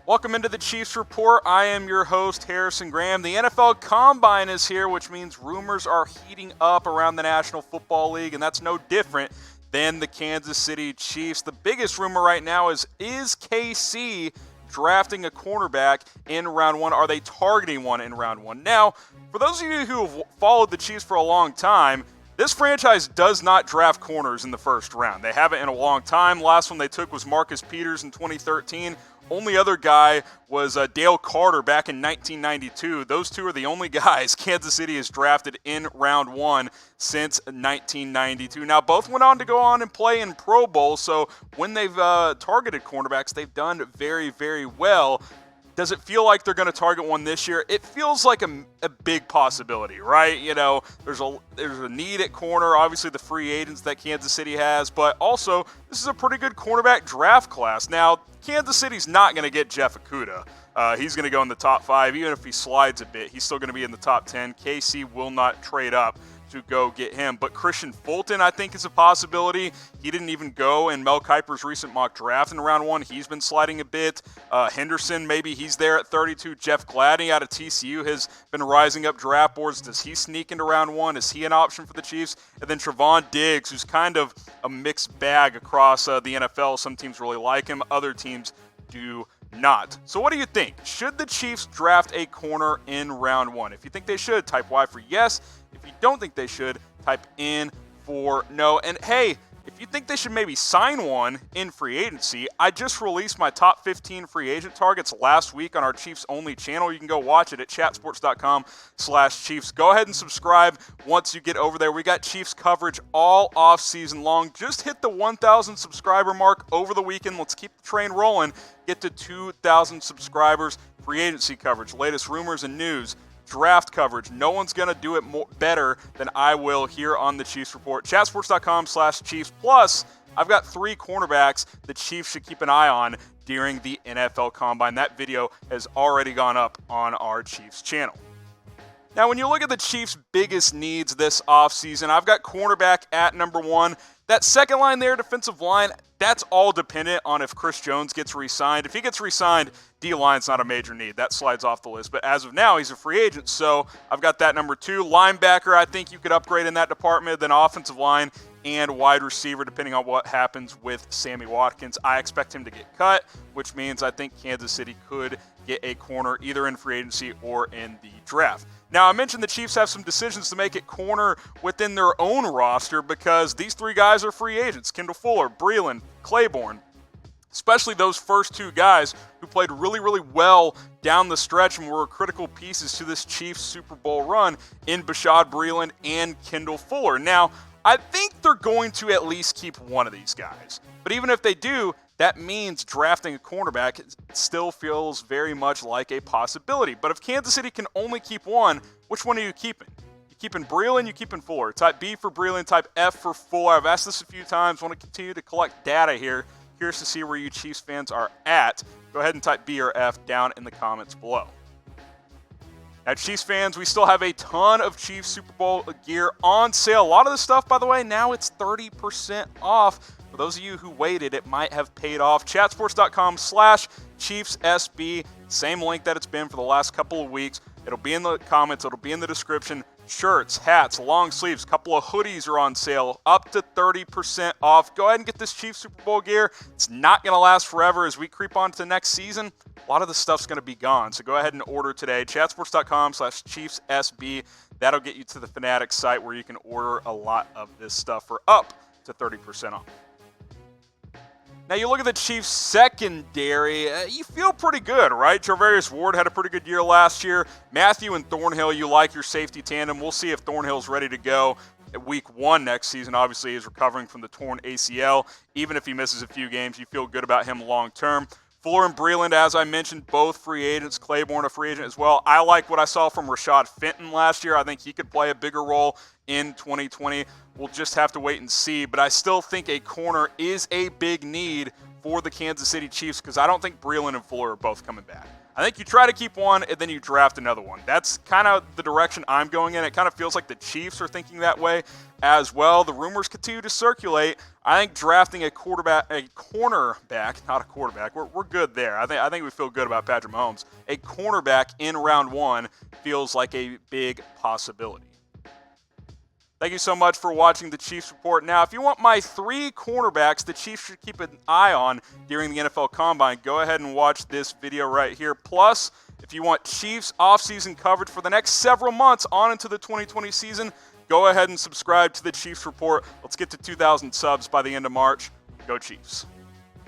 Welcome into the Chiefs Report. I am your host, Harrison Graham. The NFL Combine is here, which means rumors are heating up around the National Football League, and that's no different than the Kansas City Chiefs. The biggest rumor right now is KC drafting a cornerback in round one? Are they targeting one in round one? Now, for those of you who have followed the Chiefs for a long time, this franchise does not draft corners in the first round. They haven't in a long time. Last one they took was Marcus Peters in 2013. Only other guy was Dale Carter back in 1992. Those two are the only guys Kansas City has drafted in round one since 1992. Now, both went on to go on and play in Pro Bowl, so when they've targeted cornerbacks, they've done very, very well. Does it feel like they're going to target one this year? It feels like a big possibility, right? You know, there's a need at corner, obviously the free agents that Kansas City has, but also this is a pretty good cornerback draft class. Now, Kansas City's not going to get Jeff Okudah. He's going to go in the top 5. Even if he slides a bit, he's still going to be in the top 10. KC will not trade up to go get him. But Kristian Fulton, I think, is a possibility. He didn't even go in Mel Kiper's recent mock draft in round one. He's been sliding a bit. Henderson, maybe he's there at 32. Jeff Gladney out of TCU has been rising up draft boards. Does he sneak into round one? Is he an option for the Chiefs? And then Trevon Diggs, who's kind of a mixed bag across the NFL. Some teams really like him. Other teams do not. So what do you think? Should the Chiefs draft a corner in round one? If you think they should, type Y for yes. If you don't think they should, type in for no. And hey, if you think they should maybe sign one in free agency, I just released my top 15 free agent targets last week on our Chiefs only channel. You can go watch it at chatsports.com/Chiefs. Go ahead and subscribe once you get over there. We got Chiefs coverage all off season long. Just hit the 1,000 subscriber mark over the weekend. Let's keep the train rolling. Get to 2,000 subscribers. Free agency coverage, latest rumors and news, draft coverage. No one's going to do it better than I will here on the Chiefs Report. Chatsports.com/Chiefs. Plus, I've got 3 cornerbacks the Chiefs should keep an eye on during the NFL Combine. That video has already gone up on our Chiefs channel. Now, when you look at the Chiefs' biggest needs this offseason, I've got cornerback at number 1. That second line there, defensive line, that's all dependent on if Chris Jones gets re-signed. If he gets re-signed, D-line's not a major need. That slides off the list. But as of now, he's a free agent, so I've got that number 2. Linebacker, I think you could upgrade in that department. Then offensive line and wide receiver, depending on what happens with Sammy Watkins. I expect him to get cut, which means I think Kansas City could get a corner either in free agency or in the draft. Now, I mentioned the Chiefs have some decisions to make at corner within their own roster because these 3 guys are free agents. Kendall Fuller, Breeland, Claiborne, especially those first 2 guys who played really, really well down the stretch and were critical pieces to this Chiefs Super Bowl run in Bashaud Breeland and Kendall Fuller. Now, I think they're going to at least keep one of these guys. But even if they do, that means drafting a cornerback still feels very much like a possibility. But if Kansas City can only keep one, which one are you keeping? You keeping Breeland, you keeping Fuller. Type B for Breeland, type F for Fuller. I've asked this a few times. Want to continue to collect data here. Curious to see where you Chiefs fans are at. Go ahead and type B or F down in the comments below. Now, Chiefs fans, we still have a ton of Chiefs Super Bowl gear on sale. A lot of this stuff, by the way, now it's 30% off. For those of you who waited, it might have paid off. Chatsports.com/ChiefsSB. Same link that it's been for the last couple of weeks. It'll be in the comments. It'll be in the description. Shirts, hats, long sleeves, a couple of hoodies are on sale, up to 30% off. Go ahead and get this Chiefs Super Bowl gear. It's not going to last forever as we creep on to the next season. A lot of the stuff's going to be gone, so go ahead and order today. Chatsports.com/ChiefsSB. That'll get you to the Fanatics site where you can order a lot of this stuff for up to 30% off. Now, you look at the Chiefs' secondary, you feel pretty good, right? Charvarius Ward had a pretty good year last year. Matthew and Thornhill, you like your safety tandem. We'll see if Thornhill's ready to go at week 1 next season. Obviously, he's recovering from the torn ACL. Even if he misses a few games, you feel good about him long term. Fuller and Breeland, as I mentioned, both free agents. Claiborne, a free agent as well. I like what I saw from Rashad Fenton last year. I think he could play a bigger role in 2020. We'll just have to wait and see. But I still think a corner is a big need for the Kansas City Chiefs because I don't think Breeland and Fuller are both coming back. I think you try to keep one and then you draft another one. That's kind of the direction I'm going in. It kind of feels like the Chiefs are thinking that way as well. The rumors continue to circulate. I think drafting a cornerback, not a quarterback, we're good there. I think we feel good about Patrick Mahomes. A cornerback in round 1 feels like a big possibility. Thank you so much for watching the Chiefs Report. Now, if you want my 3 cornerbacks the Chiefs should keep an eye on during the NFL Combine, go ahead and watch this video right here. Plus, if you want Chiefs offseason coverage for the next several months on into the 2020 season, go ahead and subscribe to the Chiefs Report. Let's get to 2,000 subs by the end of March. Go Chiefs.